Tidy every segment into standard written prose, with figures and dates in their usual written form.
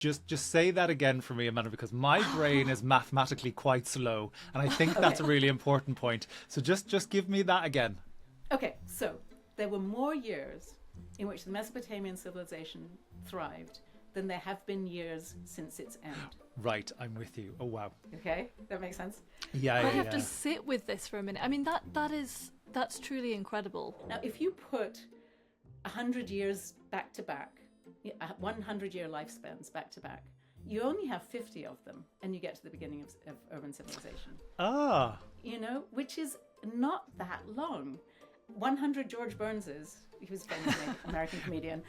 Just say that again for me, Amanda, because my brain is mathematically quite slow, and I think that's a really important point. So just give me that again. Okay, so there were more years in which the Mesopotamian civilization thrived than there have been years since its end. Right, I'm with you. Oh wow. Okay, that makes sense. Yeah, I have to sit with this for a minute. I mean, that's truly incredible. Now, if you put 100 years back to back, 100-year lifespans back to back, you only have 50 of them, and you get to the beginning of urban civilization. Ah. Which is not that long. 100 George Burns's, who's a famous American comedian,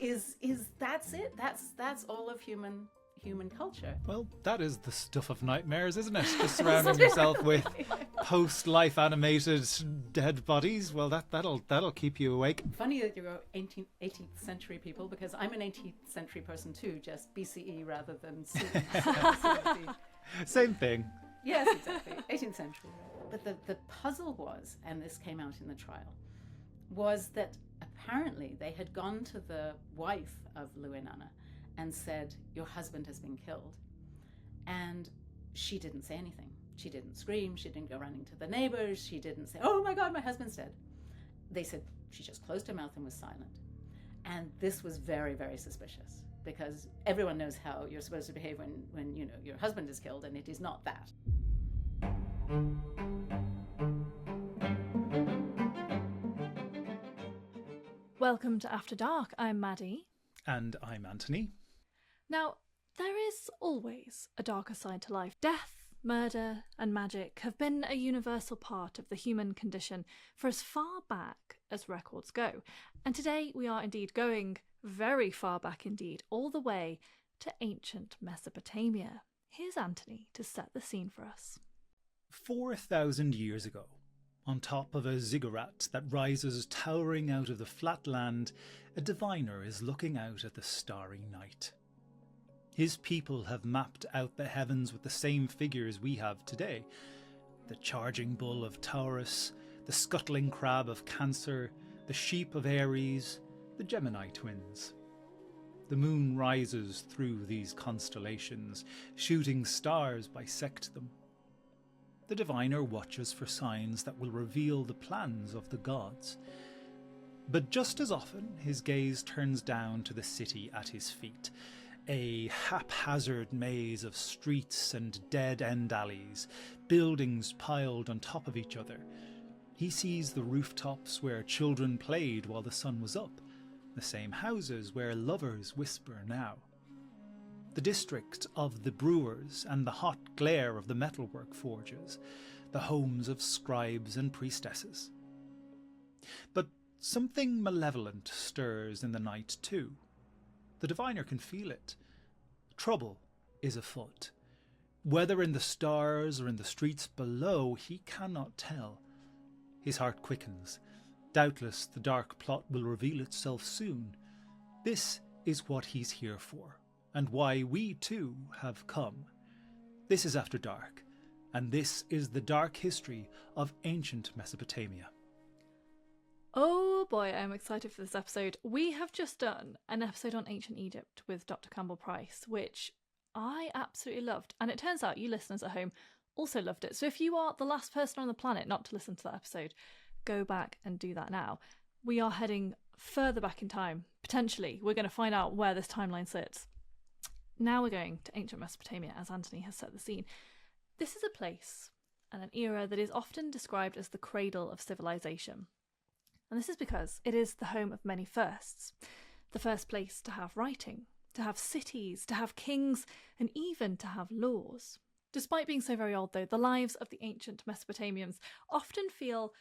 is that's it. That's all of human culture. Well, that is the stuff of nightmares, isn't it? Just surrounding yourself with post-life animated dead bodies. Well, that'll keep you awake. Funny that you're 18th century people, because I'm an 18th century person too, just BCE rather than CE. Same thing. Yes, exactly. 18th century. But the puzzle was, and this came out in the trial, was that apparently they had gone to the wife of Luinana and said, your husband has been killed. And she didn't say anything. She didn't scream. She didn't go running to the neighbors. She didn't say, oh my God, my husband's dead. They said she just closed her mouth and was silent. And this was very, very suspicious, because everyone knows how you're supposed to behave when your husband is killed, and it is not that. Welcome to After Dark. I'm Maddy. And I'm Anthony. Now, there is always a darker side to life. Death, murder, and magic have been a universal part of the human condition for as far back as records go. And today we are indeed going very far back indeed, all the way to ancient Mesopotamia. Here's Anthony to set the scene for us. 4,000 years ago, on top of a ziggurat that rises towering out of the flat land, a diviner is looking out at the starry night. His people have mapped out the heavens with the same figures we have today. The charging bull of Taurus, the scuttling crab of Cancer, the sheep of Aries, the Gemini twins. The moon rises through these constellations, shooting stars bisect them. The diviner watches for signs that will reveal the plans of the gods. But just as often, his gaze turns down to the city at his feet, a haphazard maze of streets and dead-end alleys, buildings piled on top of each other. He sees the rooftops where children played while the sun was up, the same houses where lovers whisper now. The district of the brewers and the hot glare of the metalwork forges, the homes of scribes and priestesses. But something malevolent stirs in the night too. The diviner can feel it. Trouble is afoot. Whether in the stars or in the streets below, he cannot tell. His heart quickens. Doubtless the dark plot will reveal itself soon. This is what he's here for, and why we too have come. This is After Dark, and this is the dark history of ancient Mesopotamia. Oh boy, I'm excited for this episode. We have just done an episode on ancient Egypt with Dr. Campbell Price, which I absolutely loved. And it turns out you listeners at home also loved it. So if you are the last person on the planet not to listen to that episode, go back and do that now. We are heading further back in time. Potentially, we're going to find out where this timeline sits. Now we're going to ancient Mesopotamia, as Anthony has set the scene. This is a place and an era that is often described as the cradle of civilization. And this is because it is the home of many firsts. The first place to have writing, to have cities, to have kings, and even to have laws. Despite being so very old, though, the lives of the ancient Mesopotamians often feel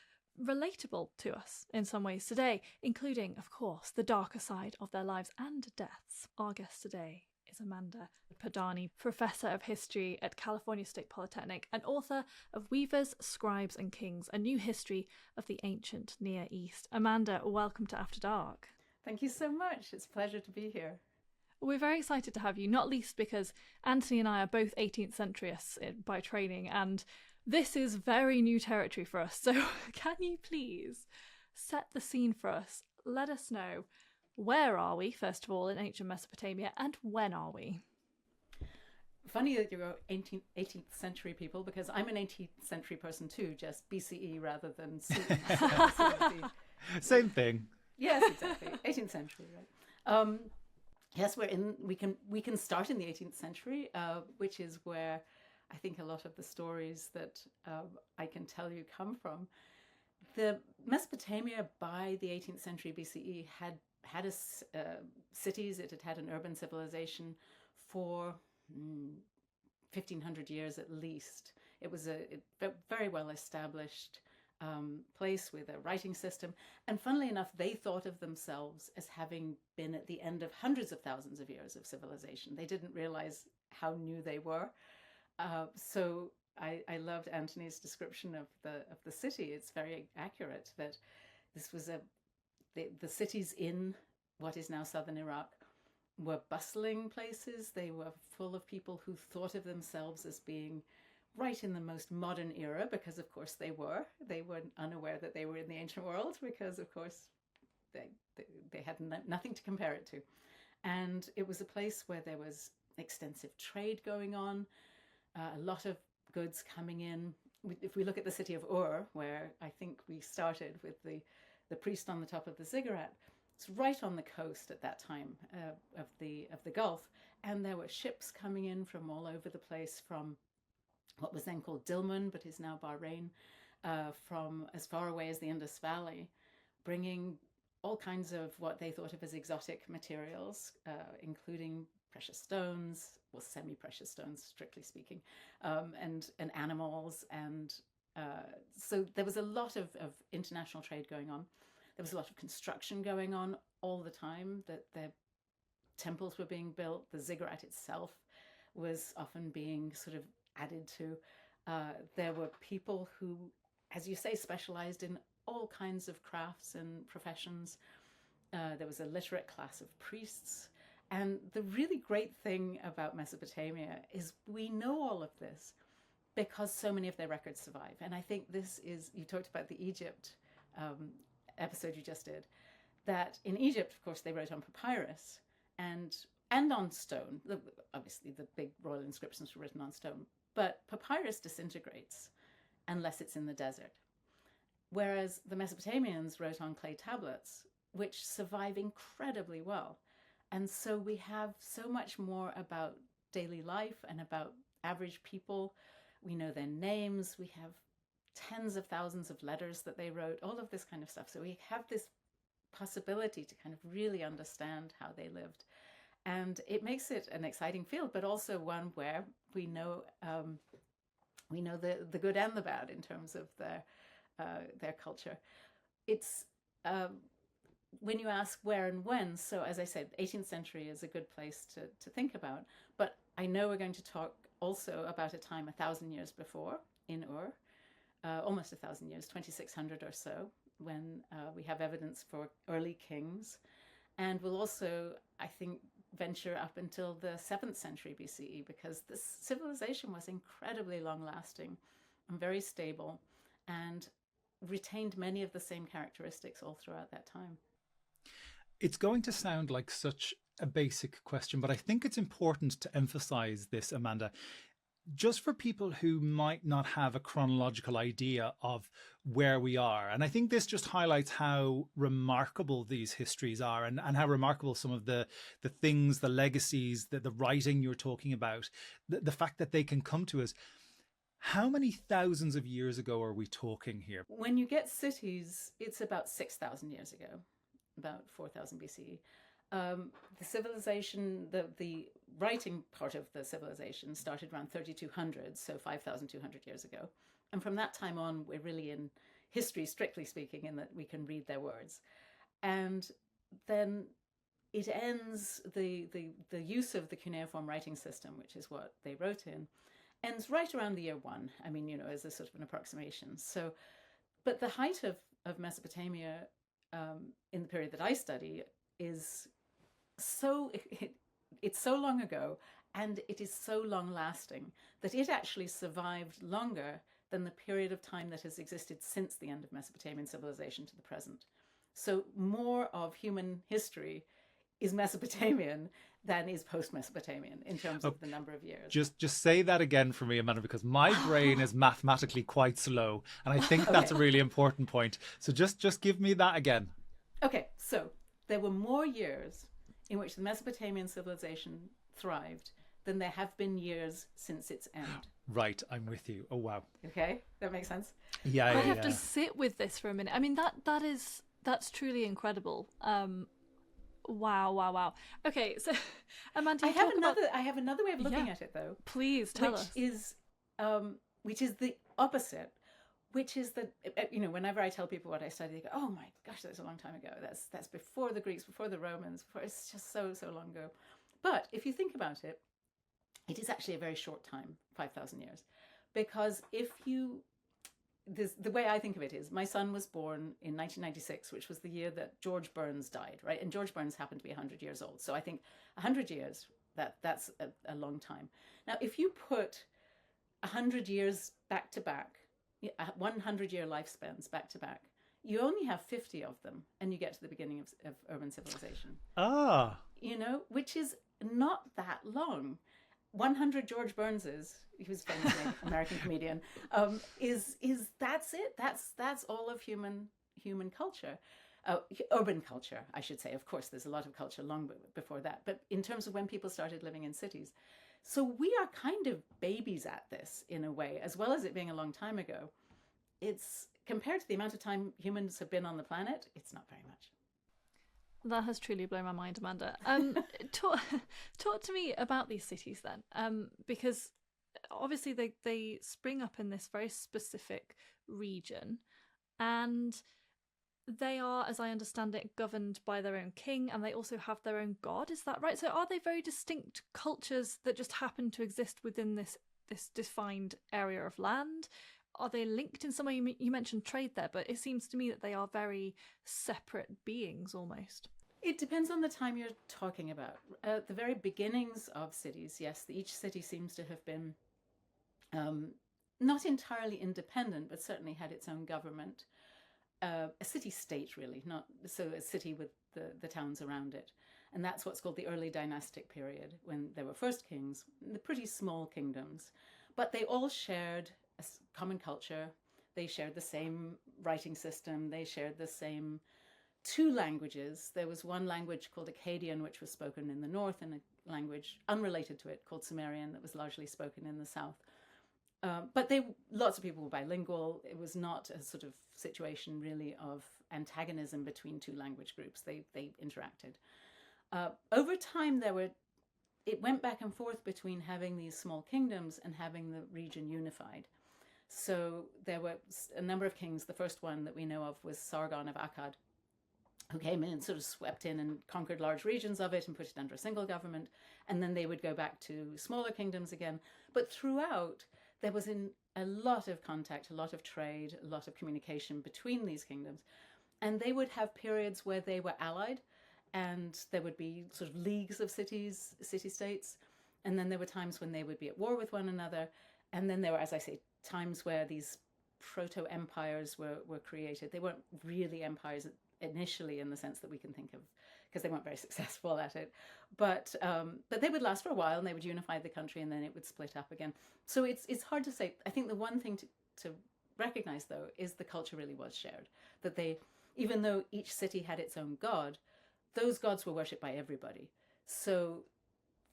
relatable to us in some ways today, including, of course, the darker side of their lives and deaths. Our guest today is Amanda Podany, Professor of History at California State Polytechnic and author of Weavers, Scribes and Kings, a new history of the ancient Near East. Amanda, welcome to After Dark. Thank you so much. It's a pleasure to be here. We're very excited to have you, not least because Anthony and I are both 18th centuryists by training, and this is very new territory for us. So can you please set the scene for us? Let us know Where are we, first of all, in ancient Mesopotamia, and when are we? Funny that you're 18th century people, because I'm an 18th century person too, just BCE rather than CE. Same thing. Yes, exactly. 18th century, right? Yes, we can start in the 18th century, which is where I think a lot of the stories that I can tell you come from. The Mesopotamia by the 18th century BCE had cities. It had had an urban civilization for 1,500 years at least. It was a very well established place with a writing system. And funnily enough, they thought of themselves as having been at the end of hundreds of thousands of years of civilization. They didn't realize how new they were. So I loved Anthony's description of the city. It's very accurate that this was the cities in what is now southern Iraq were bustling places. They were full of people who thought of themselves as being right in the most modern era, because of course they were unaware that they were in the ancient world, because of course they had nothing to compare it to. And it was a place where there was extensive trade going on, a lot of goods coming in. If we look at the city of Ur, where I think we started with the priest on the top of the ziggurat, it's right on the coast at that time of the Gulf, and there were ships coming in from all over the place, from what was then called Dilmun, but is now Bahrain, from as far away as the Indus Valley, bringing all kinds of what they thought of as exotic materials, including precious stones, well, semi-precious stones, strictly speaking, and animals. And so there was a lot of international trade going on. There was a lot of construction going on all the time, that their temples were being built. The ziggurat itself was often being sort of added to. There were people who, as you say, specialized in all kinds of crafts and professions. There was a literate class of priests. And the really great thing about Mesopotamia is we know all of this because so many of their records survive. And I think this is, you talked about the Egypt episode you just did, that in Egypt, of course, they wrote on papyrus and on stone. Obviously, the big royal inscriptions were written on stone, but papyrus disintegrates unless it's in the desert. Whereas the Mesopotamians wrote on clay tablets, which survive incredibly well. And so we have so much more about daily life and about average people. We know their names. We have tens of thousands of letters that they wrote, all of this kind of stuff. So we have this possibility to kind of really understand how they lived. And it makes it an exciting field, but also one where we know the good and the bad in terms of their culture. It's when you ask where and when, so as I said, 18th century is a good place to think about. But I know we're going to talk also about a time 1,000 years before in Ur, almost 1,000 years, 2,600 or so, when we have evidence for early kings. And we'll also, I think, venture up until the 7th century BCE, because this civilization was incredibly long-lasting and very stable and retained many of the same characteristics all throughout that time. It's going to sound like such a basic question, but I think it's important to emphasize this, Amanda, just for people who might not have a chronological idea of where we are. And I think this just highlights how remarkable these histories are, and how remarkable some of the things, the legacies, the writing you're talking about, the fact that they can come to us. How many thousands of years ago are we talking here? When you get cities, it's about 6,000 years ago, about 4,000 BCE. The civilization, the writing part of the civilization started around 3,200, so 5,200 years ago. And from that time on, we're really in history, strictly speaking, in that we can read their words. And then it ends, the use of the cuneiform writing system, which is what they wrote in, ends right around the year 1. I mean, as a sort of an approximation. So, but the height of Mesopotamia in the period that I study is so, it's so long ago, and it is so long lasting that it actually survived longer than the period of time that has existed since the end of Mesopotamian civilization to the present. So more of human history is Mesopotamian than is post-Mesopotamian in terms of the number of years. Just say that again for me, Amanda, because my brain is mathematically quite slow, and I think that's a really important point. So just give me that again. Okay, so there were more years in which the Mesopotamian civilization thrived than there have been years since its end. Right, I'm with you. Oh, wow. Okay, that makes sense? Yeah, I have to sit with this for a minute. I mean, that's truly incredible. Wow. Okay, so Amanda, I have another way of looking at it, though. Please tell us. Which is the opposite. Which is that, whenever I tell people what I study, they go, "Oh my gosh, that's a long time ago. That's before the Greeks, before the Romans. It's just so long ago." But if you think about it, it is actually a very short time, 5,000 years, because the way I think of it is, my son was born in 1996, which was the year that George Burns died, right? And George Burns happened to be 100 years old. So I think 100 years, that's a long time. Now, if you put 100 years back to back, 100-year lifespans back to back, you only have 50 of them, and you get to the beginning of urban civilization. Which is not that long. 100 George Burnses, who's a famous American comedian, that's it. That's all of human culture, urban culture, I should say. Of course, there's a lot of culture long before that, but in terms of when people started living in cities. So we are kind of babies at this in a way, as well as it being a long time ago. It's compared to the amount of time humans have been on the planet, it's not very much. That has truly blown my mind, Amanda. Talk to me about these cities then, because obviously they spring up in this very specific region, and they are, as I understand it, governed by their own king, and they also have their own god. Is that right? So are they very distinct cultures that just happen to exist within this defined area of land? Are they linked in some way? You mentioned trade there, but it seems to me that they are very separate beings almost. It depends on the time you're talking about. At the very beginnings of cities, yes, each city seems to have been not entirely independent, but certainly had its own government. A city-state, really, not so a city with the towns around it. And that's what's called the early dynastic period, when there were first kings, the pretty small kingdoms. But they all shared a common culture. They shared the same writing system. They shared the same two languages. There was one language called Akkadian, which was spoken in the north, and a language unrelated to it called Sumerian that was largely spoken in the south. But lots of people were bilingual. It was not a sort of situation really of antagonism between two language groups. They interacted. Over time, it went back and forth between having these small kingdoms and having the region unified. So there were a number of kings. The first one that we know of was Sargon of Akkad, who came in and sort of swept in and conquered large regions of it and put it under a single government. And then they would go back to smaller kingdoms again. But throughout, there was a lot of contact, a lot of trade, a lot of communication between these kingdoms. And they would have periods where they were allied, and there would be sort of leagues of city-states. And then there were times when they would be at war with one another. And then there were, as I say, times where these proto-empires were created. They weren't really empires initially in the sense that we can think of, because they weren't very successful at it. But they would last for a while, and they would unify the country, and then it would split up again. So it's hard to say. I think the one thing to recognize, though, is the culture really was shared. That even though each city had its own god, those gods were worshipped by everybody. So,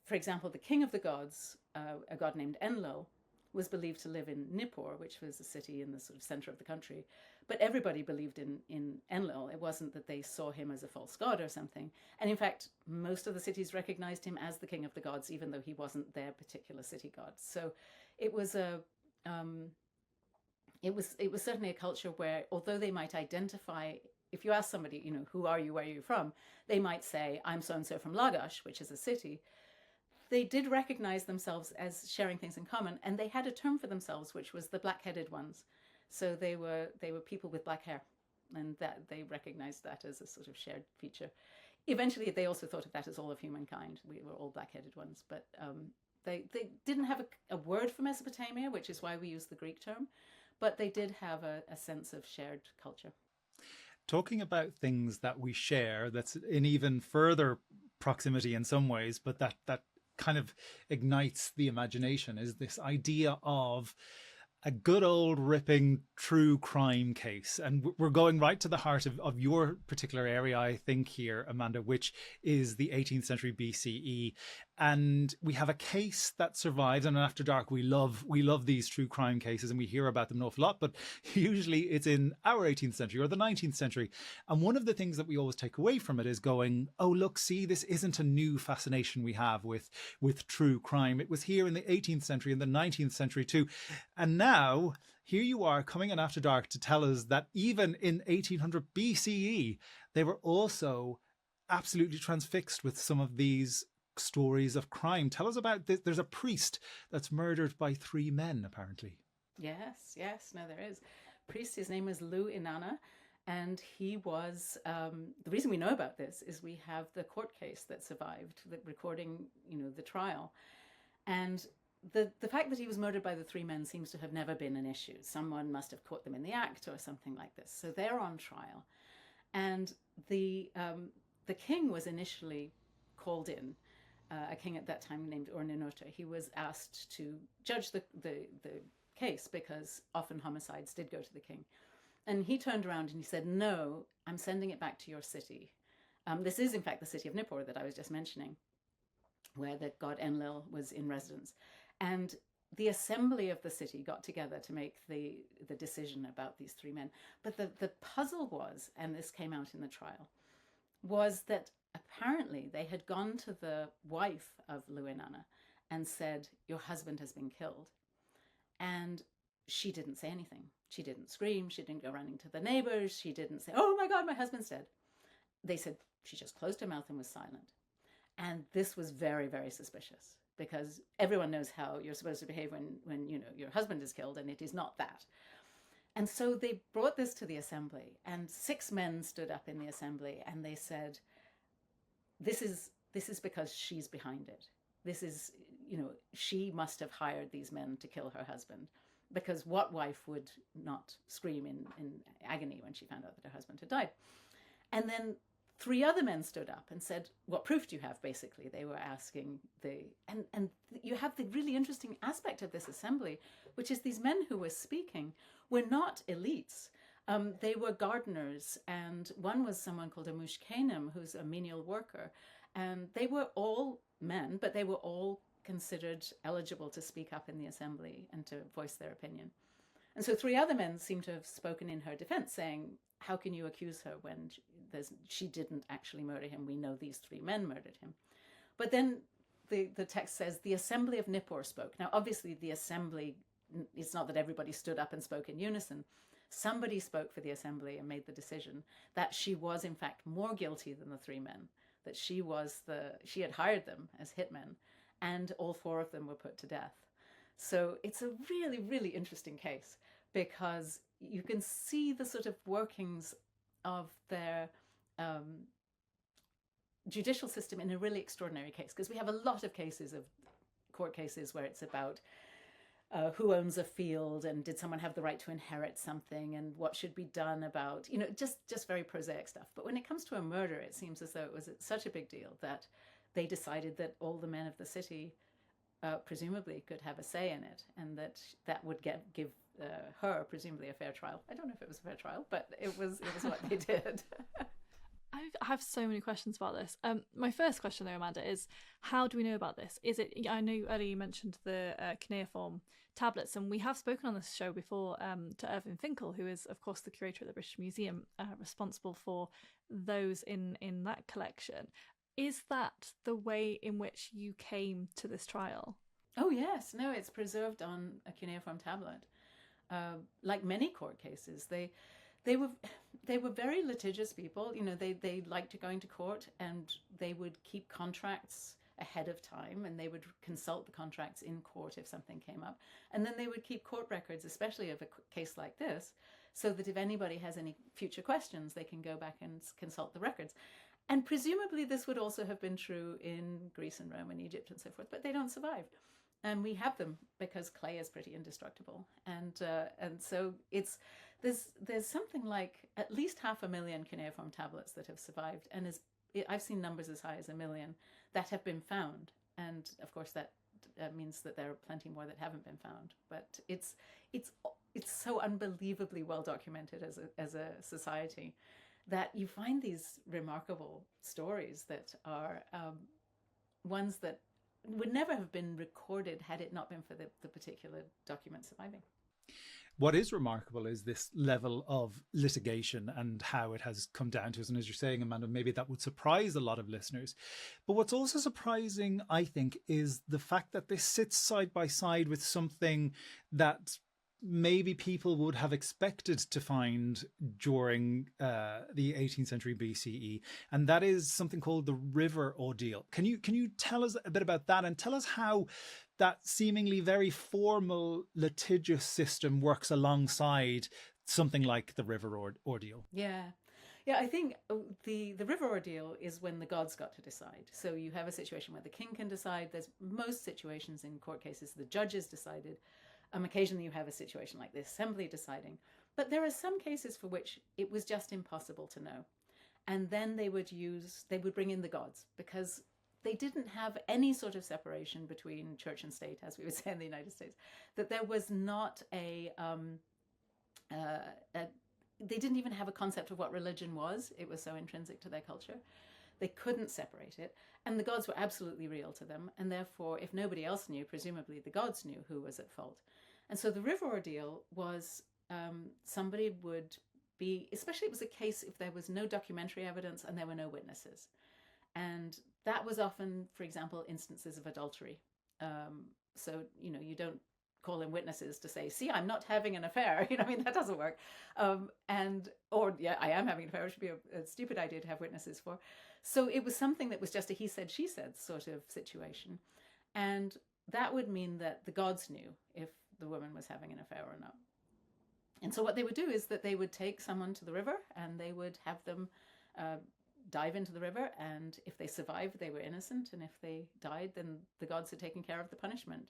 for example, the king of the gods, a god named Enlil, was believed to live in Nippur, which was a city in the sort of center of the country. But everybody believed in Enlil. It wasn't that they saw him as a false god or something. And in fact, most of the cities recognized him as the king of the gods, even though he wasn't their particular city god. So it was it was certainly a culture where, although they might identify, if you ask somebody, who are you, where are you from, they might say, I'm so-and-so from Lagash, which is a city. They did recognize themselves as sharing things in common, and they had a term for themselves, which was the black-headed ones. So they were people with black hair, and that they recognized that as a sort of shared feature. Eventually, they also thought of that as all of humankind. We were all black-headed ones, but they didn't have a word for Mesopotamia, which is why we use the Greek term, but they did have a sense of shared culture. talking about things that we share that's in even further proximity in some ways, but that kind of ignites the imagination, is this idea of a good old ripping true crime case. And we're going right to the heart of your particular area, I think, here, Amanda, which is the 18th century BCE. And we have a case that survives. And After Dark, we love these true crime cases, and we hear about them an awful lot, but usually it's in our 18th century or the 19th century. And one of the things that we always take away from it is going, oh, look, see, this isn't a new fascination we have with true crime. It was here in the 18th century and the 19th century too. And now here you are coming in After Dark to tell us that even in 1800 BCE, they were also absolutely transfixed with some of these stories of crime. Tell us about this. There's a priest that's murdered by 3 men, apparently. Yes, no, there is. Priest, his name was Lu Inanna, and he was, the reason we know about this is we have the court case that survived, the recording, the trial. And the fact that he was murdered by the 3 men seems to have never been an issue. Someone must have caught them in the act or something like this. So they're on trial. And the king was initially called in, a king at that time named Orninota. He was asked to judge the case because often homicides did go to the king. And he turned around and he said, no, I'm sending it back to your city. This is, in fact, the city of Nippur that I was just mentioning, where the god Enlil was in residence. And the assembly of the city got together to make the decision about these 3 men. But the puzzle was, and this came out in the trial, was that apparently they had gone to the wife of Lu Inanna and said, your husband has been killed. And she didn't say anything. She didn't scream. She didn't go running to the neighbors. She didn't say, oh my God, my husband's dead. They said she just closed her mouth and was silent. And this was very, very suspicious, because everyone knows how you're supposed to behave when your husband is killed, and it is not that. And so they brought this to the assembly, and 6 men stood up in the assembly and they said, this is because she's behind it. This is, she must have hired these men to kill her husband, because what wife would not scream in agony when she found out that her husband had died? And then 3 other men stood up and said, what proof do you have, basically? They were asking and you have the really interesting aspect of this assembly, which is these men who were speaking were not elites. They were gardeners, and one was someone called a mushkenim, who's a menial worker. And they were all men, but they were all considered eligible to speak up in the assembly and to voice their opinion. And so 3 other men seem to have spoken in her defense, saying, how can you accuse her when she didn't actually murder him? We know these 3 men murdered him. But then the text says the assembly of Nippur spoke. Now, obviously, the assembly, it's not that everybody stood up and spoke in unison. Somebody spoke for the assembly and made the decision that she was, in fact, more guilty than the 3 men, that she had hired them as hitmen, and all 4 of them were put to death. So it's a really, really interesting case, because you can see the sort of workings of their judicial system in a really extraordinary case, because we have a lot of court cases where it's about who owns a field, and did someone have the right to inherit something, and what should be done about, just very prosaic stuff. But when it comes to a murder, it seems as though it was such a big deal that they decided that all the men of the city presumably could have a say in it, and that would give her presumably a fair trial. I don't know if it was a fair trial, but it was what they did. I have so many questions about this. My first question, though, Amanda, is how do we know about this? Is it? I know earlier you mentioned the cuneiform tablets, and we have spoken on this show before to Irving Finkel, who is, of course, the curator at the British Museum, responsible for those in that collection. Is that the way in which you came to this trial? Oh yes, no, it's preserved on a cuneiform tablet. Like many court cases, they were very litigious people. They liked going to court, and they would keep contracts ahead of time, and they would consult the contracts in court if something came up, and then they would keep court records, especially of a case like this, so that if anybody has any future questions, they can go back and consult the records. And presumably this would also have been true in Greece and Rome and Egypt and so forth, but they don't survive. and we have them because clay is pretty indestructible, and so there's something like at least 500,000 cuneiform tablets that have survived, and I've seen numbers as high as 1 million that have been found, and of course that means that there are plenty more that haven't been found. But it's so unbelievably well documented as a society that you find these remarkable stories that are ones that would never have been recorded had it not been for the particular document surviving. What is remarkable is this level of litigation and how it has come down to us. And as you're saying, Amanda, maybe that would surprise a lot of listeners. But what's also surprising, I think, is the fact that this sits side by side with something that maybe people would have expected to find during the 18th century BCE, and that is something called the river ordeal. Can you tell us a bit about that, and tell us how that seemingly very formal litigious system works alongside something like the river ordeal? Yeah, I think the river ordeal is when the gods got to decide. So you have a situation where the king can decide. There's most situations in court cases the judges decided. Occasionally you have a situation like the assembly deciding. But there are some cases for which it was just impossible to know. And then they would bring in the gods, because they didn't have any sort of separation between church and state, as we would say in the United States. That there was not they didn't even have a concept of what religion was. It was so intrinsic to their culture. They couldn't separate it. And the gods were absolutely real to them. And therefore, if nobody else knew, presumably the gods knew who was at fault. And so the river ordeal was somebody would be, especially it was a case if there was no documentary evidence and there were no witnesses. And that was often, for example, instances of adultery. So, you don't call in witnesses to say, see, I'm not having an affair. That doesn't work. I am having an affair, which would be a stupid idea to have witnesses for. So it was something that was just a he said, she said sort of situation. And that would mean that the gods knew if the woman was having an affair or not. And so what they would do is that they would take someone to the river and they would have them dive into the river. And if they survived, they were innocent. And if they died, then the gods had taken care of the punishment.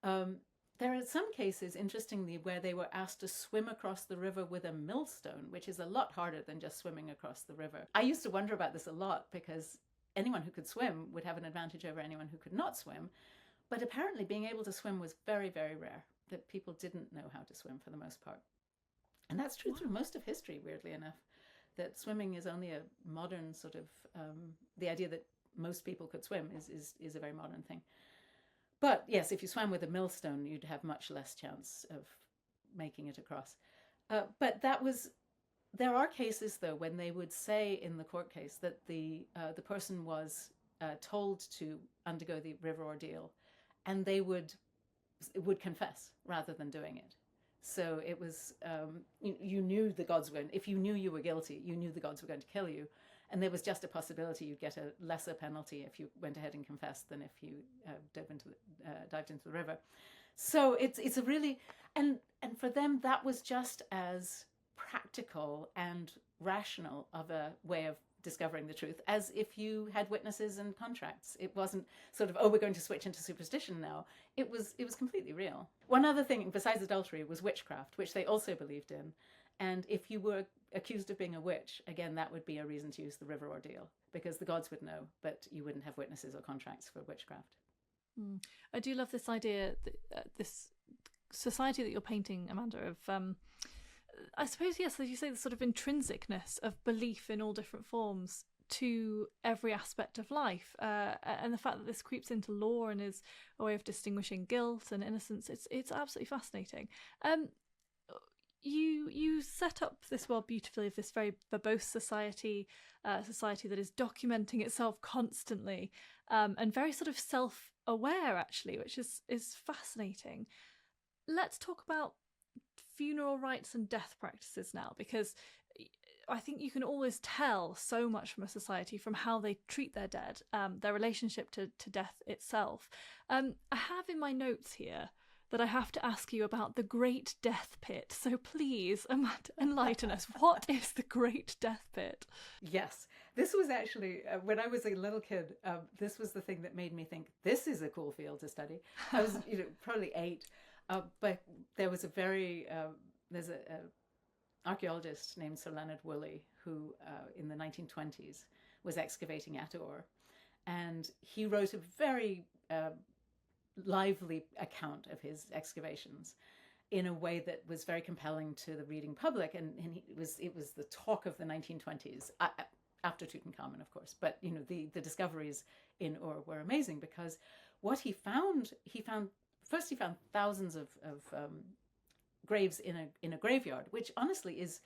There are some cases, interestingly, where they were asked to swim across the river with a millstone, which is a lot harder than just swimming across the river. I used to wonder about this a lot, because anyone who could swim would have an advantage over anyone who could not swim. But apparently being able to swim was very, very rare, that people didn't know how to swim for the most part. And that's true through most of history, weirdly enough, that swimming is only a modern sort of, the idea that most people could swim is a very modern thing. But yes, if you swam with a millstone, you'd have much less chance of making it across. But there are cases, though, when they would say in the court case that the person was told to undergo the river ordeal, and they would confess rather than doing it. So it was, you knew the gods were, if you knew you were guilty, you knew the gods were going to kill you. And there was just a possibility you'd get a lesser penalty if you went ahead and confessed than if you dived into the river. So it's a really, and for them, that was just as practical and rational of a way of discovering the truth as if you had witnesses and contracts. It wasn't sort of, we're going to switch into superstition now. It was completely real. One other thing besides adultery was witchcraft, which they also believed in. And if you were accused of being a witch, again, that would be a reason to use the river ordeal, because the gods would know, but you wouldn't have witnesses or contracts for witchcraft. I do love this idea, this society that you're painting, Amanda, of, I suppose, yes, as you say, the sort of intrinsicness of belief in all different forms to every aspect of life, and the fact that this creeps into law and is a way of distinguishing guilt and innocence. It's absolutely fascinating. You set up this world beautifully of this very verbose society that is documenting itself constantly, and very sort of self-aware, actually, which is fascinating. Let's talk about funeral rites and death practices now, because I think you can always tell so much from a society from how they treat their dead, their relationship to death itself. I have in my notes here that I have to ask you about the Great Death Pit. So please, Amanda, enlighten us. What is the Great Death Pit? Yes, this was actually, when I was a little kid, this was the thing that made me think, this is a cool field to study. I was probably 8, but there was there's an archaeologist named Sir Leonard Woolley who in the 1920s was excavating at Ur. And he wrote a very lively account of his excavations in a way that was very compelling to the reading public, and it was the talk of the 1920s, after Tutankhamun, of course. But the discoveries in Ur were amazing, because what he found thousands of graves in a graveyard, which honestly is,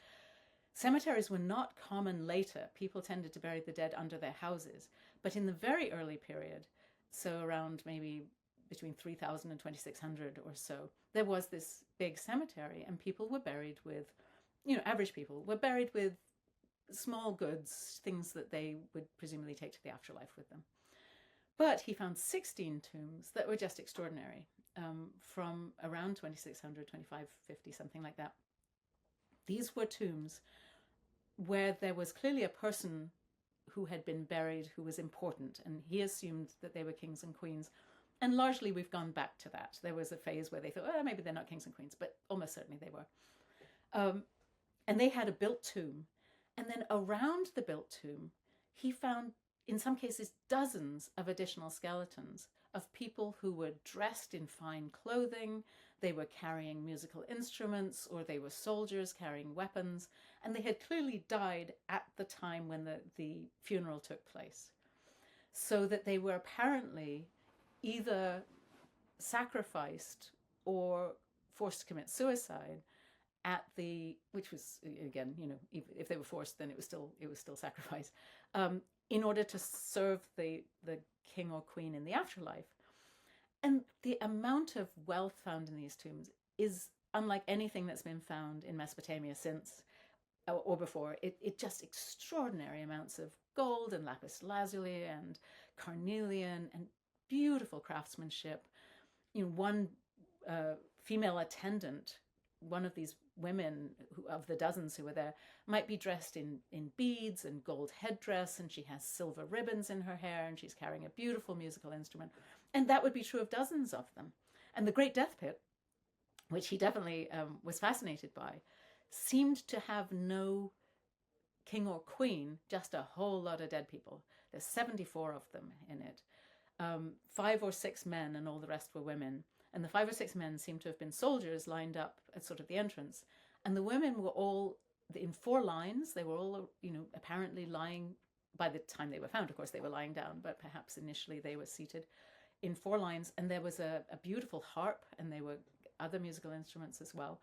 cemeteries were not common later. People tended to bury the dead under their houses, but in the very early period, so around maybe between 3000 and 2600 or so, there was this big cemetery, and people were buried with, average people were buried with small goods, things that they would presumably take to the afterlife with them. But he found 16 tombs that were just extraordinary, from around 2600, 2550, something like that. These were tombs where there was clearly a person who had been buried who was important, and he assumed that they were kings and queens. And largely we've gone back to that. There was a phase where they thought, maybe they're not kings and queens, but almost certainly they were. And they had a built tomb. And then around the built tomb, he found, in some cases, dozens of additional skeletons of people who were dressed in fine clothing. They were carrying musical instruments, or they were soldiers carrying weapons. And they had clearly died at the time when the funeral took place. So that they were apparently either sacrificed or forced to commit suicide which was, again, if they were forced, then it was still sacrifice, in order to serve the king or queen in the afterlife. And the amount of wealth found in these tombs is unlike anything that's been found in Mesopotamia since or before. It just extraordinary amounts of gold and lapis lazuli and carnelian and beautiful craftsmanship. One female attendant, one of these women of the dozens who were there, might be dressed in beads and gold headdress, and she has silver ribbons in her hair, and she's carrying a beautiful musical instrument. And that would be true of dozens of them. And the Great Death Pit, which he definitely was fascinated by, seemed to have no king or queen, just a whole lot of dead people. There's 74 of them in it. 5 or 6 men, and all the rest were women. And the 5 or 6 men seemed to have been soldiers lined up at sort of the entrance. And the women were all in 4 lines. They were all, apparently lying, by the time they were found, of course, they were lying down, but perhaps initially they were seated in 4 lines. And there was a beautiful harp, and there were other musical instruments as well.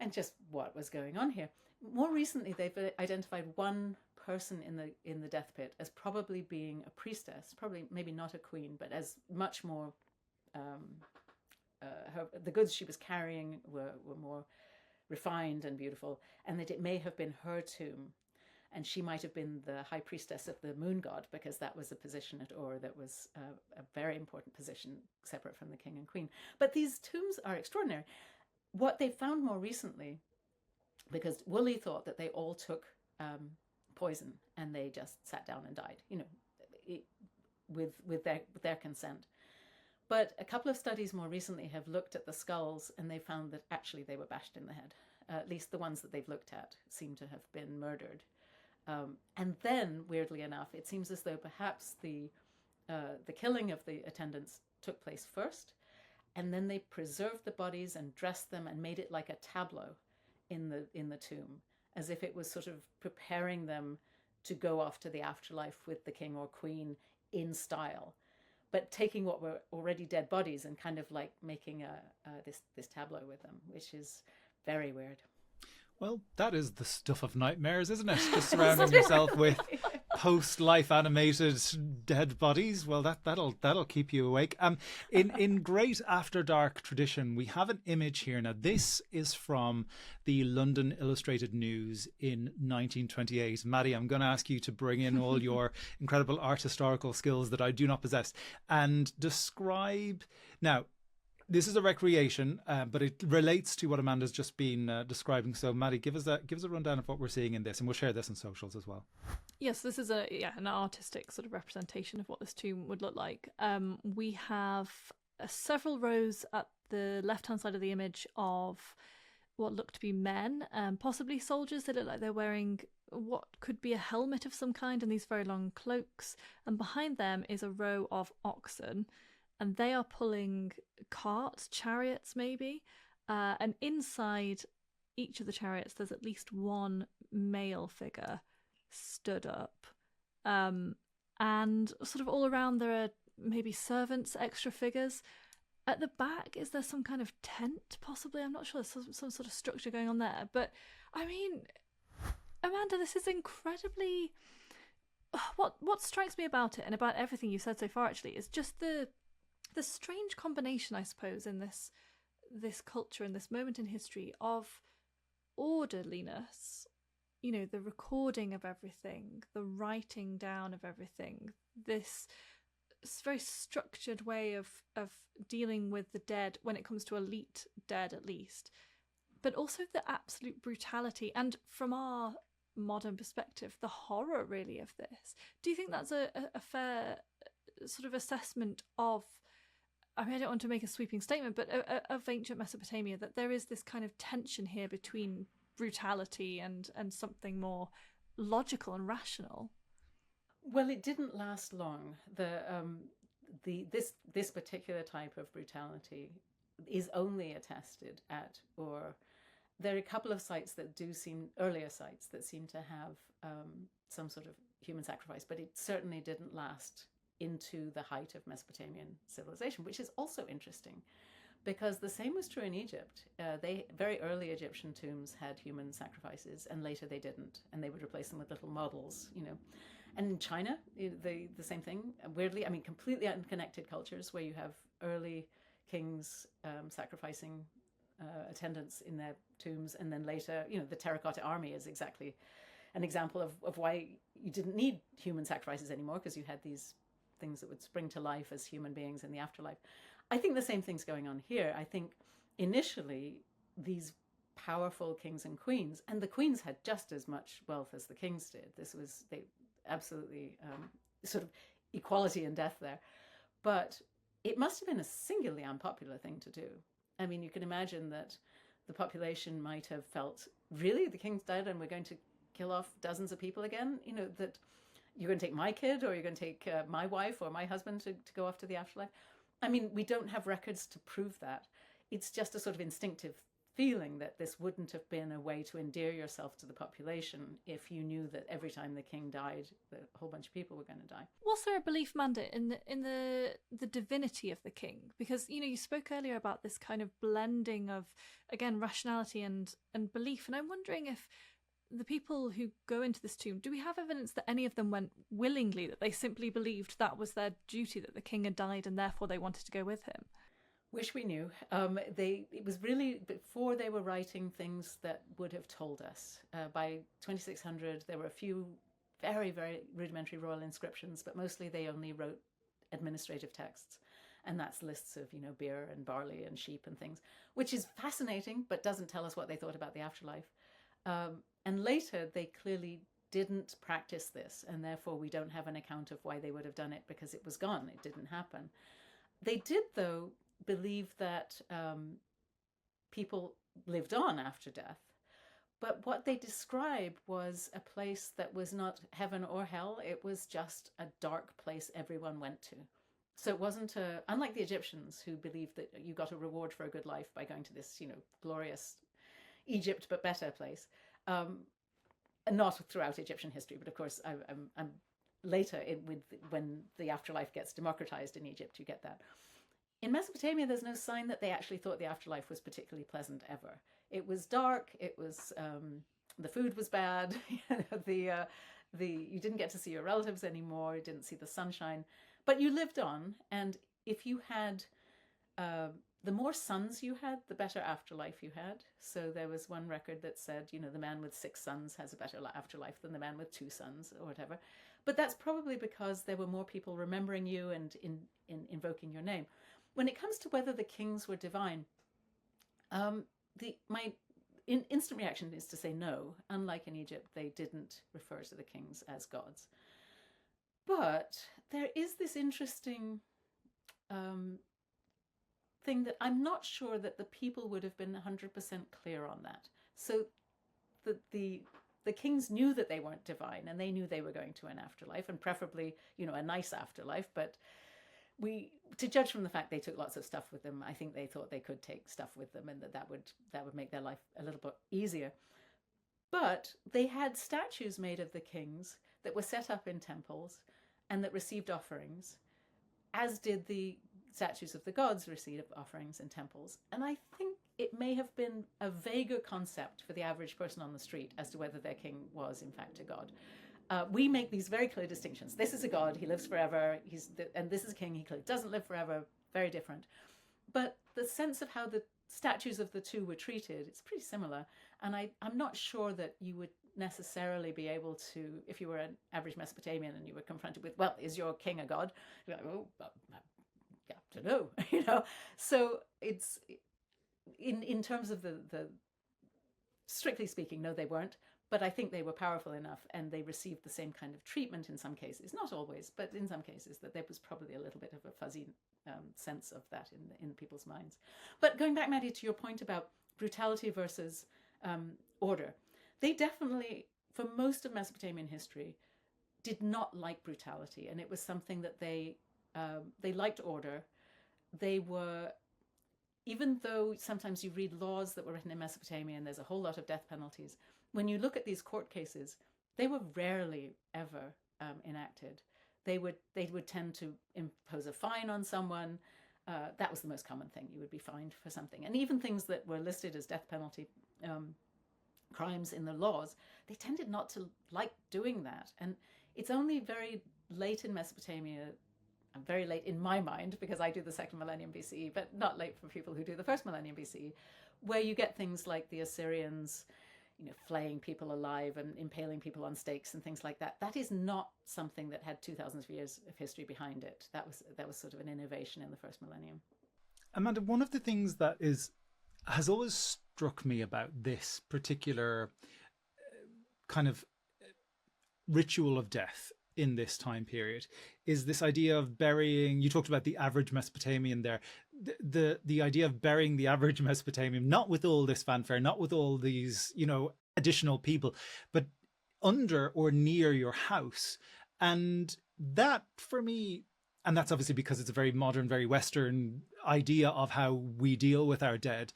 And just what was going on here? More recently, they've identified one person in the death pit as probably being a priestess, probably maybe not a queen, but as much more. The goods she was carrying were more refined and beautiful, and that it may have been her tomb, and she might have been the high priestess of the moon god, because that was a position at Ur that was a very important position, separate from the king and queen. But these tombs are extraordinary. What they found more recently, because Woolley thought that they all took poison and they just sat down and died, with their consent. But a couple of studies more recently have looked at the skulls, and they found that actually they were bashed in the head. At least the ones that they've looked at seem to have been murdered. And then, weirdly enough, it seems as though perhaps the killing of the attendants took place first, and then they preserved the bodies and dressed them and made it like a tableau in the tomb, as if it was sort of preparing them to go off to the afterlife with the king or queen in style, but taking what were already dead bodies and kind of like making this tableau with them, which is very weird. Well, that is the stuff of nightmares, isn't it? Just surrounding yourself with post-life animated dead bodies. Well, that'll keep you awake. In great After Dark tradition, we have an image here. Now, this is from the London Illustrated News in 1928. Maddy, I'm going to ask you to bring in all your incredible art historical skills that I do not possess and describe. Now, This is a recreation, but it relates to what Amanda's just been describing. So, Maddy, give us a rundown of what we're seeing in this, and we'll share this on socials as well. Yes, this is an artistic sort of representation of what this tomb would look like. We have several rows at the left-hand side of the image of what look to be men, possibly soldiers. They look like they're wearing what could be a helmet of some kind and these very long cloaks. And behind them is a row of oxen, and they are pulling carts, chariots maybe. And inside each of the chariots, there's at least one male figure stood up. And sort of all around there are maybe servants, extra figures. At the back, is there some kind of tent, possibly? I'm not sure. There's some sort of structure going on there. But, I mean, Amanda, this is incredibly... What strikes me about it, and about everything you said so far, actually, is just the strange combination, I suppose, in this culture, in this moment in history, of orderliness, you know, the recording of everything, the writing down of everything, this very structured way of dealing with the dead when it comes to elite dead, at least, but also the absolute brutality, and from our modern perspective, the horror really of this. Do you think that's a fair sort of assessment of, I mean, I don't want to make a sweeping statement, but of ancient Mesopotamia, that there is this kind of tension here between brutality and something more logical and rational? Well, it didn't last long. This particular type of brutality is only attested at, or there are a couple of sites that do seem, earlier sites that seem to have some sort of human sacrifice, but it certainly didn't last into the height of Mesopotamian civilization, which is also interesting, because the same was true in Egypt. Very early Egyptian tombs had human sacrifices, and later they didn't, and they would replace them with little models, you know. And in China, the same thing. Weirdly, I mean, completely unconnected cultures where you have early kings sacrificing attendants in their tombs, and then later, you know, the terracotta army is exactly an example of why you didn't need human sacrifices anymore, because you had these things that would spring to life as human beings in the afterlife. I think the same thing's going on here. I think initially these powerful kings and queens, and the queens had just as much wealth as the kings did. They absolutely sort of equality in death there. But it must have been a singularly unpopular thing to do. I mean, you can imagine that the population might have felt, really, the king's dead and we're going to kill off dozens of people again? You know, that you're going to take my kid, or you're going to take my wife or my husband to go off to the afterlife. I mean, we don't have records to prove that. It's just a sort of instinctive feeling that this wouldn't have been a way to endear yourself to the population if you knew that every time the king died, a whole bunch of people were going to die. Was there a belief, Amanda, in the divinity of the king? Because, you know, you spoke earlier about this kind of blending of, again, rationality and belief, and I'm wondering if the people who go into this tomb, do we have evidence that any of them went willingly, that they simply believed that was their duty, that the king had died and therefore they wanted to go with him? Wish we knew. It was really before they were writing things that would have told us. By 2600, there were a few very, very rudimentary royal inscriptions, but mostly they only wrote administrative texts. And that's lists of, you know, beer and barley and sheep and things, which is fascinating, but doesn't tell us what they thought about the afterlife. And later, they clearly didn't practice this, and therefore we don't have an account of why they would have done it, because it was gone. It didn't happen. They did, though, believe that people lived on after death. But what they described was a place that was not heaven or hell. It was just a dark place everyone went to. So it wasn't unlike the Egyptians, who believed that you got a reward for a good life by going to this, you know, glorious Egypt but better place. Not throughout Egyptian history, but of course, I'm later when the afterlife gets democratized in Egypt, you get that. In Mesopotamia, there's no sign that they actually thought the afterlife was particularly pleasant ever. It was dark. It was the food was bad. You didn't get to see your relatives anymore. You didn't see the sunshine, but you lived on. And if you had the more sons you had, the better afterlife you had. So there was one record that said, you know, the man with 6 sons has a better afterlife than the man with 2 sons, or whatever. But that's probably because there were more people remembering you and in invoking your name. when it comes to whether the kings were divine, my instant reaction is to say no. Unlike in Egypt, they didn't refer to the kings as gods. But there is this interesting thing that I'm not sure that the people would have been 100% clear on that. So the kings knew that they weren't divine, and they knew they were going to an afterlife, and preferably, a nice afterlife. But to judge from the fact they took lots of stuff with them, I think they thought they could take stuff with them, and that would make their life a little bit easier. But they had statues made of the kings that were set up in temples and that received offerings, as did the statues of the gods receive offerings in temples. And I think it may have been a vaguer concept for the average person on the street as to whether their king was in fact a god. We make these very clear distinctions. This is a god, he lives forever, and this is a king, he clearly doesn't live forever, very different. But the sense of how the statues of the two were treated, it's pretty similar. And I'm not sure that you would necessarily be able to, if you were an average Mesopotamian and you were confronted with, well, is your king a god? You're like, oh, yeah, I don't know, So it's, in terms of the strictly speaking, no, they weren't. But I think they were powerful enough, and they received the same kind of treatment in some cases, not always, but in some cases, that there was probably a little bit of a fuzzy sense of that in people's minds. But going back, Maddy, to your point about brutality versus order, they definitely, for most of Mesopotamian history, did not like brutality, and it was something that they liked order. They were, even though sometimes you read laws that were written in Mesopotamia and there's a whole lot of death penalties, when you look at these court cases, they were rarely ever enacted. They would tend to impose a fine on someone. That was the most common thing. You would be fined for something. And even things that were listed as death penalty crimes in the laws, they tended not to like doing that. And it's only very late in Mesopotamia, very late in my mind, because I do the second millennium BCE, but not late for people who do the first millennium BCE, where you get things like the Assyrians, flaying people alive and impaling people on stakes and things like that. That is not something that had 2,000 years of history behind it. That was sort of an innovation in the first millennium. Amanda, one of the things that has always struck me about this particular kind of ritual of death in this time period is this idea of burying, you talked about the average Mesopotamian there, the idea of burying the average Mesopotamian, not with all this fanfare, not with all these, additional people, but under or near your house. And that, for me, and that's obviously because it's a very modern, very Western idea of how we deal with our dead.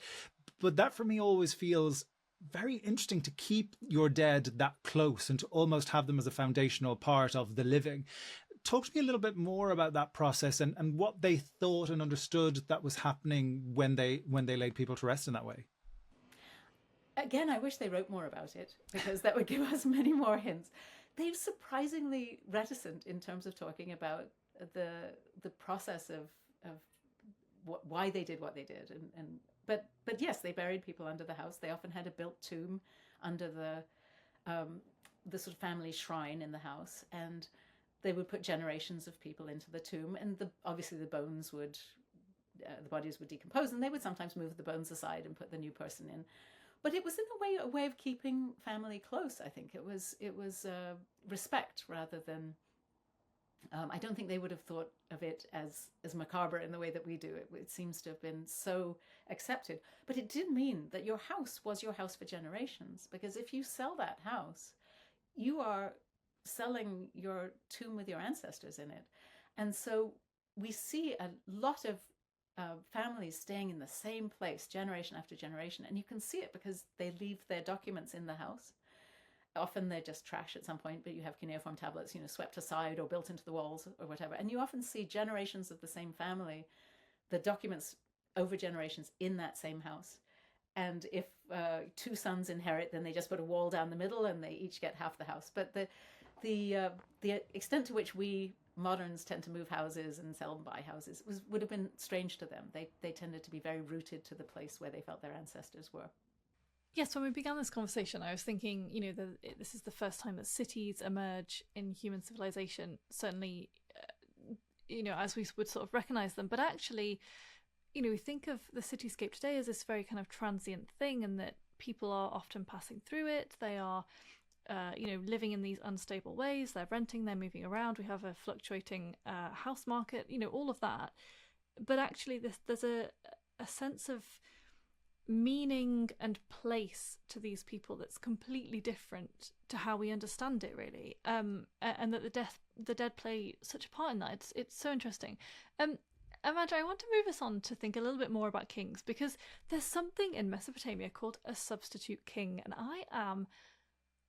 But that for me always feels very interesting, to keep your dead that close and to almost have them as a foundational part of the living. Talk to me a little bit more about that process and what they thought and understood that was happening when they laid people to rest in that way. Again, I wish they wrote more about it, because that would give us many more hints. They're surprisingly reticent in terms of talking about the process of why they did what they did, but yes, they buried people under the house. They often had a built tomb under the sort of family shrine in the house, and they would put generations of people into the tomb, and obviously the bodies would decompose, and they would sometimes move the bones aside and put the new person in. But it was in a way of keeping family close. I think it was respect rather than. I don't think they would have thought of it as macabre in the way that we do. It seems to have been so accepted. But it did mean that your house was your house for generations, because if you sell that house, you are selling your tomb with your ancestors in it. And so we see a lot of families staying in the same place generation after generation. And you can see it because they leave their documents in the house. Often they're just trash at some point, but you have cuneiform tablets, swept aside or built into the walls or whatever. And you often see generations of the same family, the documents over generations in that same house. And if two sons inherit, then they just put a wall down the middle and they each get half the house. But the extent to which we moderns tend to move houses and sell and buy houses would have been strange to them. They tended to be very rooted to the place where they felt their ancestors were. Yes, when we began this conversation, I was thinking, this is the first time that cities emerge in human civilization. Certainly, as we would sort of recognize them. But actually, we think of the cityscape today as this very kind of transient thing, and that people are often passing through it. They are, living in these unstable ways. They're renting, they're moving around. We have a fluctuating house market, all of that. But actually, there's a sense of meaning and place to these people that's completely different to how we understand it, really. And that the dead play such a part in that. It's so interesting. Amanda, I want to move us on to think a little bit more about kings, because there's something in Mesopotamia called a substitute king, and I am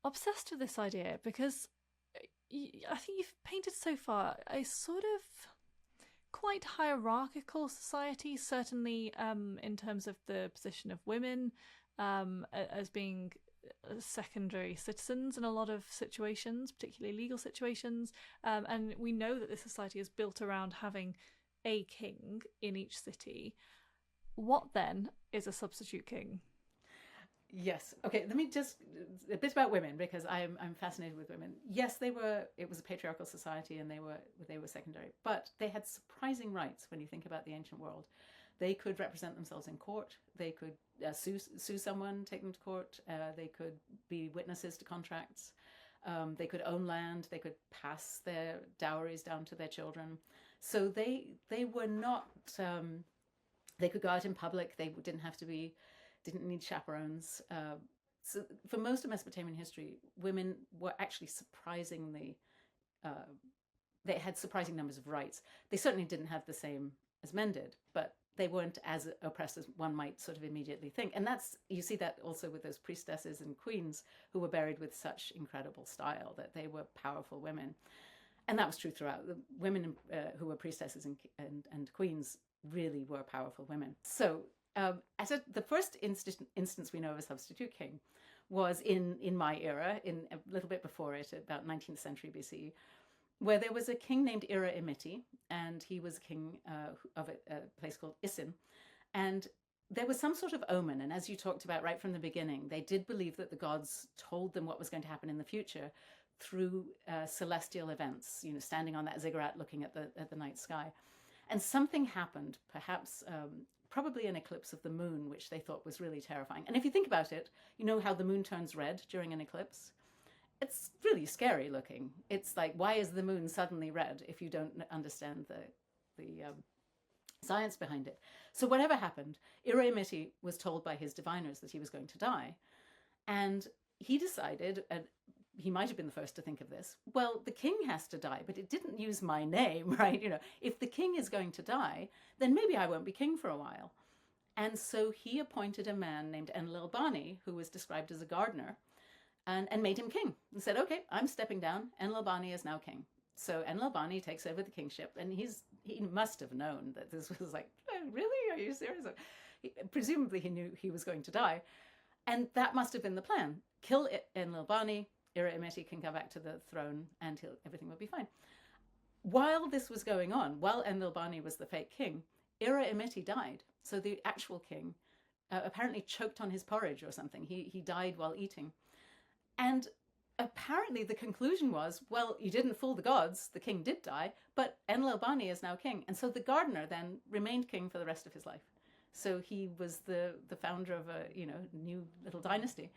obsessed with this idea because I think you've painted so far a sort of quite hierarchical society, certainly in terms of the position of women as being secondary citizens in a lot of situations, particularly legal situations. And we know that this society is built around having a king in each city. What then is a substitute king? Yes. Okay. Let me just a bit about women, because I'm fascinated with women. Yes, it was a patriarchal society, and they were secondary, but they had surprising rights when you think about the ancient world. They could represent themselves in court. They could sue someone, take them to court. They could be witnesses to contracts. They could own land. They could pass their dowries down to their children. So they were not. They could go out in public. They didn't need chaperones. So for most of Mesopotamian history, women were actually surprisingly. They had surprising numbers of rights. They certainly didn't have the same as men did, but they weren't as oppressed as one might sort of immediately think. And you see that also with those priestesses and queens who were buried with such incredible style, that they were powerful women. And that was true throughout. The women who were priestesses and queens really were powerful women. So the first instance we know of a substitute king was in my era, in a little bit before it, about 19th century BCE, where there was a king named Ira Emeti, and he was king of a place called Isin. And there was some sort of omen, and as you talked about right from the beginning, they did believe that the gods told them what was going to happen in the future through celestial events, standing on that ziggurat looking at the night sky. And something happened, perhaps probably an eclipse of the moon, which they thought was really terrifying. And if you think about it, you know how the moon turns red during an eclipse? It's really scary looking. It's like, why is the moon suddenly red if you don't understand the science behind it? So whatever happened, Ira Emeti was told by his diviners that he was going to die. And he decided, and he might have been the first to think of this, well, the king has to die, but it didn't use my name, right? If the king is going to die, then maybe I won't be king for a while. And so he appointed a man named Enlil-bani, who was described as a gardener, and made him king. And said, okay, I'm stepping down. Enlil-bani is now king. So Enlil-bani takes over the kingship, and he must have known that this was like, oh, really? Are you serious? Presumably he knew he was going to die. And that must have been the plan. Kill Enlil-bani, Ira Emeti can come back to the throne, and everything will be fine. While this was going on, while Enlil-bani was the fake king, Ira Emeti died. So the actual king apparently choked on his porridge or something. He died while eating. And apparently the conclusion was, well, you didn't fool the gods, the king did die, but Enlil-bani is now king. And so the gardener then remained king for the rest of his life. So he was the founder of a new little dynasty.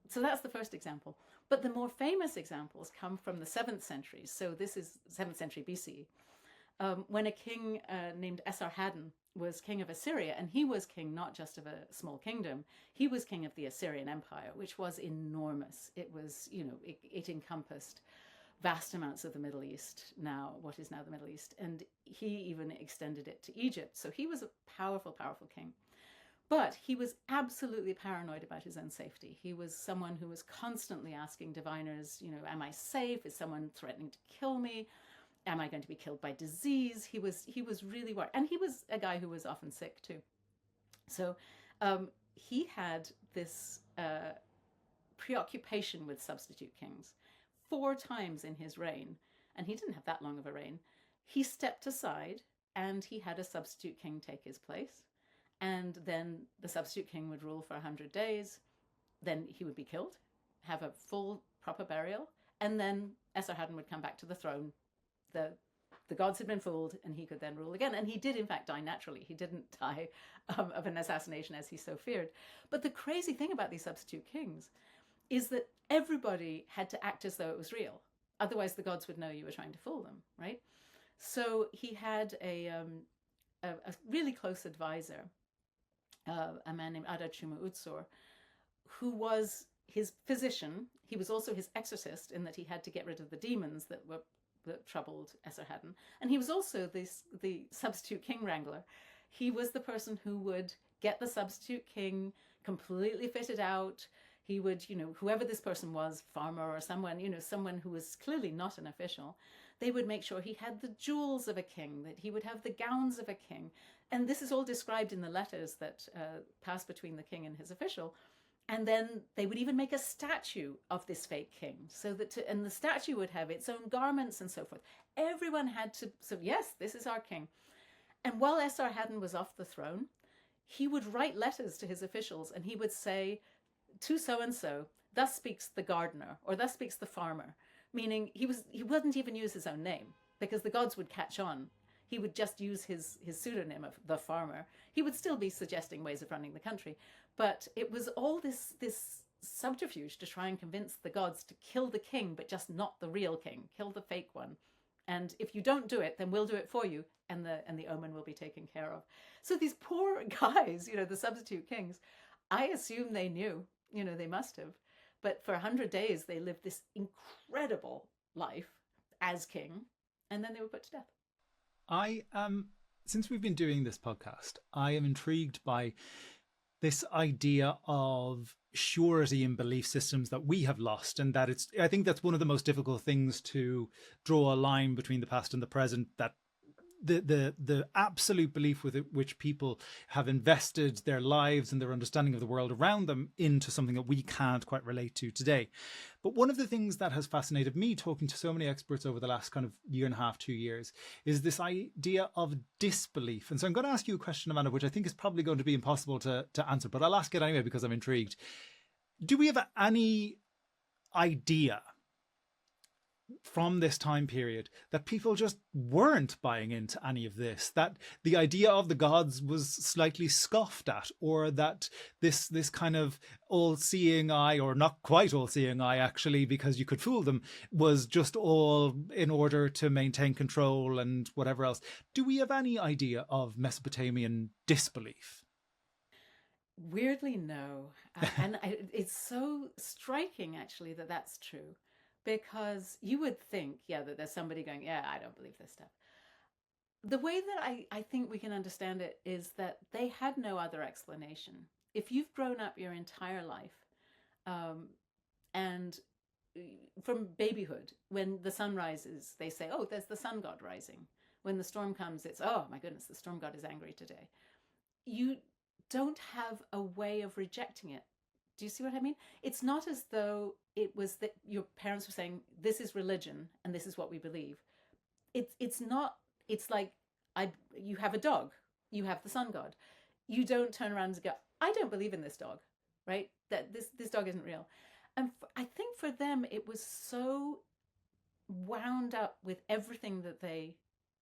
So that's the first example. But the more famous examples come from the 7th century. So this is 7th century BCE, when a king named Esarhaddon was king of Assyria, and he was king not just of a small kingdom, he was king of the Assyrian Empire, which was enormous. It was, it encompassed vast amounts of the Middle East, what is now the Middle East, and he even extended it to Egypt. So he was a powerful, powerful king. But he was absolutely paranoid about his own safety. He was someone who was constantly asking diviners, am I safe? Is someone threatening to kill me? Am I going to be killed by disease? He was really worried. And he was a guy who was often sick too. So he had this preoccupation with substitute kings 4 times in his reign. And he didn't have that long of a reign. He stepped aside and he had a substitute king take his place. And then the substitute king would rule for 100 days. Then he would be killed, have a full, proper burial. And then Esarhaddon would come back to the throne, the the gods had been fooled, and he could then rule again. And he did, in fact, die naturally. He didn't die of an assassination as he so feared. But the crazy thing about these substitute kings is that everybody had to act as though it was real. Otherwise, the gods would know you were trying to fool them, right? So he had a really close advisor, a man named Adachuma Utsur, who was his physician. He was also his exorcist, in that he had to get rid of the demons that troubled Esarhaddon. And he was also the substitute king wrangler. He was the person who would get the substitute king completely fitted out. He would, whoever this person was, farmer or someone who was clearly not an official, they would make sure he had the jewels of a king, that he would have the gowns of a king. And this is all described in the letters that passed between the king and his official. And then they would even make a statue of this fake king, and the statue would have its own garments and so forth. Everyone had to, yes, this is our king. And while Esarhaddon was off the throne, he would write letters to his officials, and he would say, to so-and-so, thus speaks the gardener, or thus speaks the farmer, meaning he wouldn't even use his own name, because the gods would catch on. He would just use his pseudonym of the farmer. He would still be suggesting ways of running the country. But it was all this subterfuge to try and convince the gods to kill the king, but just not the real king, kill the fake one. And if you don't do it, then we'll do it for you, and the omen will be taken care of. So these poor guys, the substitute kings, I assume they knew, they must have. But for 100 days, they lived this incredible life as king, and then they were put to death. Since we've been doing this podcast, I am intrigued by this idea of surety in belief systems that we have lost, and that I think that's one of the most difficult things to draw a line between the past and the present, that the absolute belief with which people have invested their lives and their understanding of the world around them into something that we can't quite relate to today. But one of the things that has fascinated me, talking to so many experts over the last kind of year and a half, 2 years, is this idea of disbelief. And so I'm going to ask you a question, Amanda, which I think is probably going to be impossible to answer, but I'll ask it anyway because I'm intrigued. Do we have any idea from this time period that people just weren't buying into any of this, that the idea of the gods was slightly scoffed at, or that this kind of all-seeing eye, or not quite all-seeing eye actually, because you could fool them, was just all in order to maintain control and whatever else? Do we have any idea of Mesopotamian disbelief? Weirdly, no. And it's so striking, actually, that that's true. Because you would think, that there's somebody going, I don't believe this stuff. The way that I think we can understand it is that they had no other explanation. If you've grown up your entire life, and from babyhood, when the sun rises, they say, oh, there's the sun god rising. When the storm comes, it's, oh my goodness, the storm god is angry today. You don't have a way of rejecting it. Do you see what I mean? It's not as though it was that your parents were saying, this is religion and this is what we believe. It's not, it's like, you have a dog, you have the sun god. You don't turn around and go, I don't believe in this dog, right? That this dog isn't real. And I think for them, it was so wound up with everything that they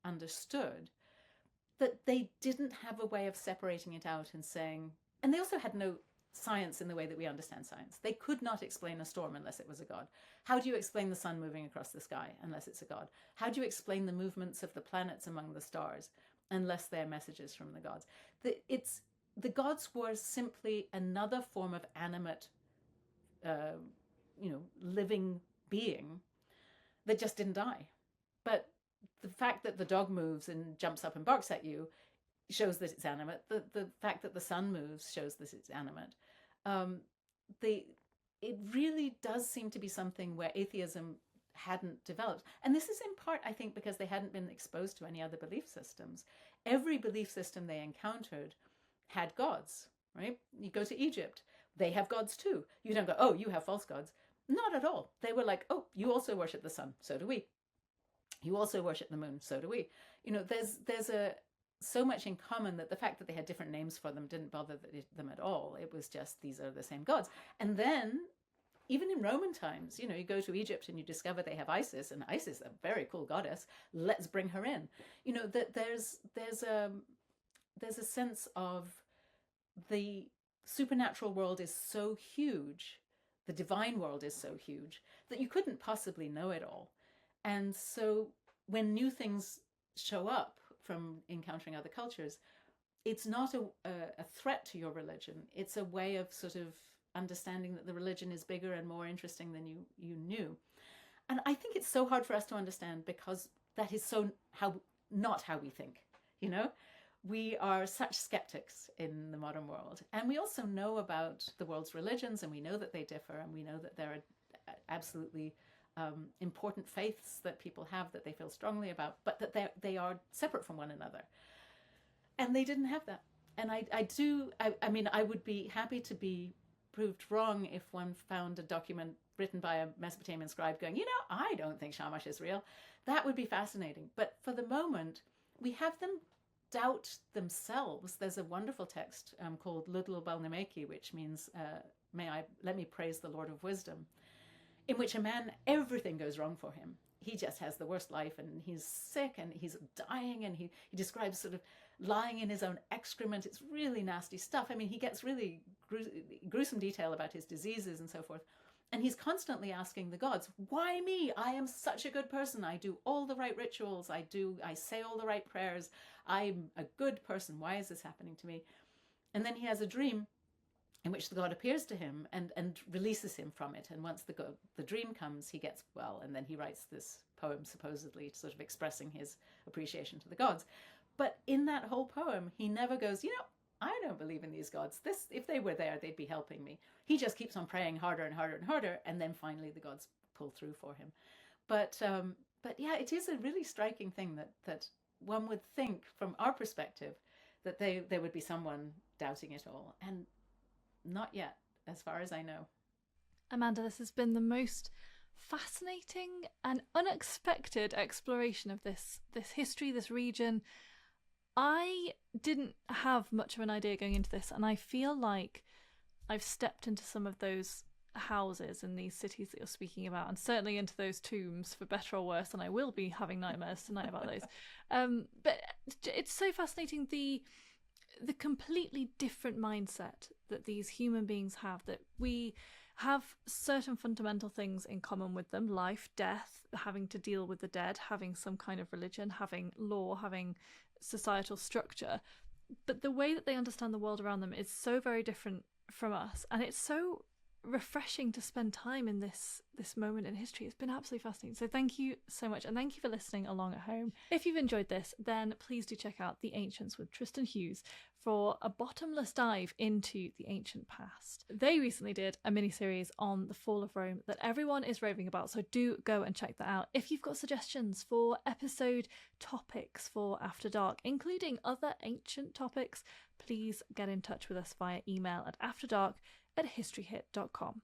understood that they didn't have a way of separating it out and saying, and they also had no science in the way that we understand science. They could not explain a storm unless it was a god. How do you explain the sun moving across the sky unless it's a god? How do you explain the movements of the planets among the stars unless they're messages from the gods? The gods were simply another form of animate, living being that just didn't die. But the fact that the dog moves and jumps up and barks at you shows that it's animate. The fact that the sun moves shows that it's animate. It really does seem to be something where atheism hadn't developed. And this is in part, I think, because they hadn't been exposed to any other belief systems. Every belief system they encountered had gods, right? You go to Egypt, they have gods too. You don't go, oh, you have false gods. Not at all. They were like, oh, you also worship the sun. So do we. You also worship the moon. So do we. There's so much in common that the fact that they had different names for them didn't bother them at all. It was just, these are the same gods. And then even in Roman times, you go to Egypt and you discover they have Isis, and Isis is a very cool goddess. Let's bring her in. That there's a sense of the supernatural world is so huge, the divine world is so huge, that you couldn't possibly know it all. And so when new things show up from encountering other cultures, it's not a threat to your religion. It's a way of sort of understanding that the religion is bigger and more interesting than you knew. And I think it's so hard for us to understand, because that is so not how we think, We are such skeptics in the modern world. And we also know about the world's religions, and we know that they differ, and we know that there are absolutely important faiths that people have that they feel strongly about, but that they are separate from one another. And they didn't have that. And I would be happy to be proved wrong if one found a document written by a Mesopotamian scribe going, I don't think Shamash is real. That would be fascinating. But for the moment, we have them doubt themselves. There's a wonderful text called Ludl Balnameki, which means let me praise the Lord of Wisdom, in which a man, everything goes wrong for him. He just has the worst life, and he's sick and he's dying, and he describes sort of lying in his own excrement. It's really nasty stuff. I mean, he gets really gruesome detail about his diseases and so forth. And he's constantly asking the gods, why me? I am such a good person. I do all the right rituals. I say all the right prayers. I'm a good person. Why is this happening to me? And then he has a dream in which the god appears to him and releases him from it. And once the dream comes, he gets well. And then he writes this poem, supposedly sort of expressing his appreciation to the gods. But in that whole poem, he never goes, I don't believe in these gods. If they were there, they'd be helping me. He just keeps on praying harder and harder and harder, and then finally the gods pull through for him. But yeah, it is a really striking thing that one would think from our perspective that there would be someone doubting it all, and not yet, as far as I know. Amanda, this has been the most fascinating and unexpected exploration of this history, this region. I didn't have much of an idea going into this, and I feel like I've stepped into some of those houses in these cities that you're speaking about, and certainly into those tombs, for better or worse, and I will be having nightmares tonight about those. But it's so fascinating, the completely different mindset that these human beings have, that we have certain fundamental things in common with them: life, death, having to deal with the dead, having some kind of religion, having law, having societal structure. But the way that they understand the world around them is so very different from us, and it's so refreshing to spend time in this moment in history. It's been absolutely fascinating. So thank you so much, and thank you for listening along at home. If you've enjoyed this, then please do check out The Ancients with Tristan Hughes for a bottomless dive into the ancient past. They recently did a mini-series on the fall of Rome that everyone is raving about, so do go and check that out. If you've got suggestions for episode topics for After Dark, including other ancient topics, please get in touch with us via email at afterdark@historyhit.com.